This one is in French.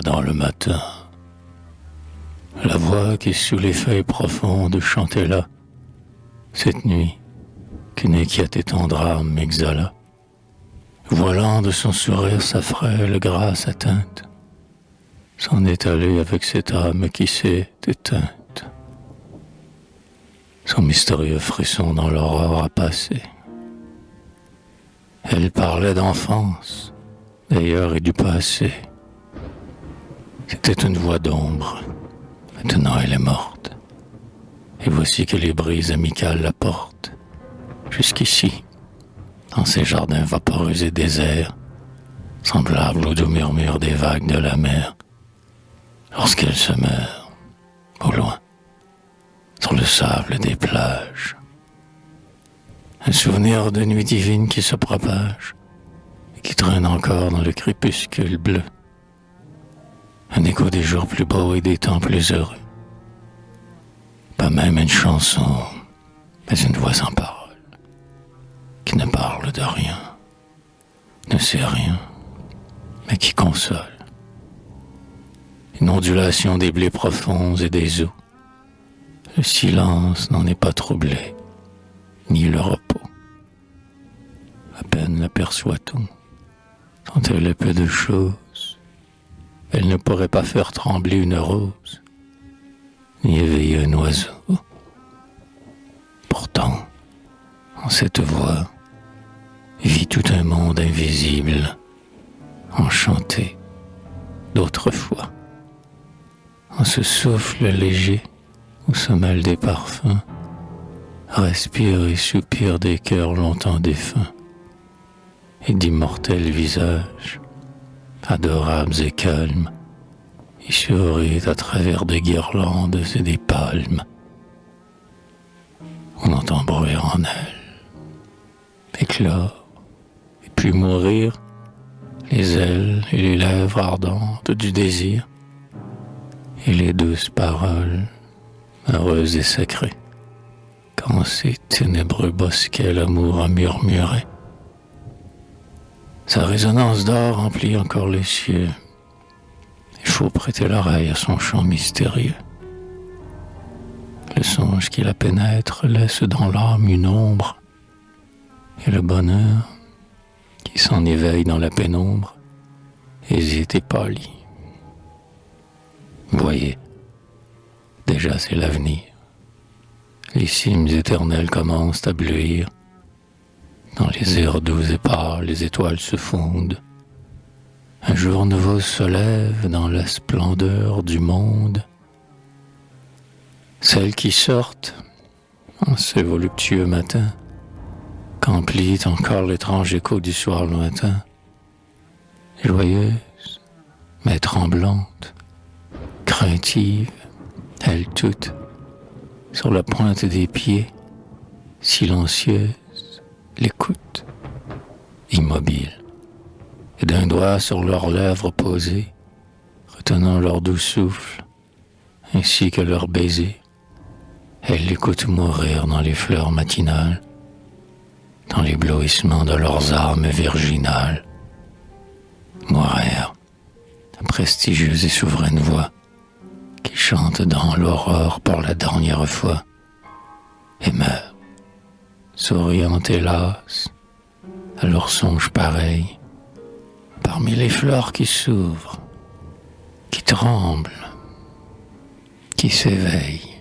dans le matin. La voix qui sous les feuilles profondes chantait là, cette nuit, qu'une inquiète et tendre âme m'exhala, voilant de son sourire sa frêle grâce atteinte, s'en est allée avec cette âme qui s'est éteinte. Son mystérieux frisson dans l'aurore a passé. Elle parlait d'enfance, d'ailleurs et du passé. C'était une voix d'ombre. Maintenant elle est morte. Et voici que les brises amicales la portent. Jusqu'ici, dans ces jardins vaporeux et déserts, semblables au doux murmure des vagues de la mer, lorsqu'elle se meurt, au loin, sur le sable des plages. Un souvenir de nuit divine qui se propage et qui traîne encore dans le crépuscule bleu. Un écho des jours plus beaux et des temps plus heureux. Pas même une chanson, mais une voix sans parole, qui ne parle de rien, ne sait rien, mais qui console. Une ondulation des blés profonds et des eaux. Le silence n'en est pas troublé, ni le repos. À peine l'aperçoit-on, tant elle est peu de choses. Elle ne pourrait pas faire trembler une rose, ni éveiller un oiseau. Pourtant, en cette voix, vit tout un monde invisible, enchanté d'autrefois. En ce souffle léger où se mêlent des parfums, respire et soupire des cœurs longtemps défunts, et d'immortels visages, adorables et calmes, y sourient à travers des guirlandes et des palmes. On entend bruire en elle, éclore, et puis mourir, les ailes et les lèvres ardentes du désir, et les douces paroles, heureuses et sacrées, quand ces ténébreux bosquets l'amour a murmuré. Sa résonance d'or remplit encore les cieux. Il faut prêter l'oreille à son chant mystérieux. Le songe qui la pénètre laisse dans l'âme une ombre, et le bonheur qui s'en éveille dans la pénombre hésite et pâlit. Voyez, déjà c'est l'avenir. Les cimes éternelles commencent à bleuir. Dans les airs doux et pâles, les étoiles se fondent. Un jour nouveau se lève dans la splendeur du monde. Celles qui sortent, en ces voluptueux matins, qu'emplit encore l'étrange écho du soir lointain, joyeuse, mais tremblante, craintive, elles toutes, sur la pointe des pieds, silencieuse, l'écoute, immobile, et d'un doigt sur leurs lèvres posées, retenant leur doux souffle, ainsi que leur baiser, elles l'écoutent mourir dans les fleurs matinales, dans l'éblouissement de leurs âmes virginales. Mourir, la prestigieuse et souveraine voix, qui chante dans l'aurore pour la dernière fois, et meurt, souriant hélas, à leur songe pareil, parmi les fleurs qui s'ouvrent, qui tremblent, qui s'éveillent.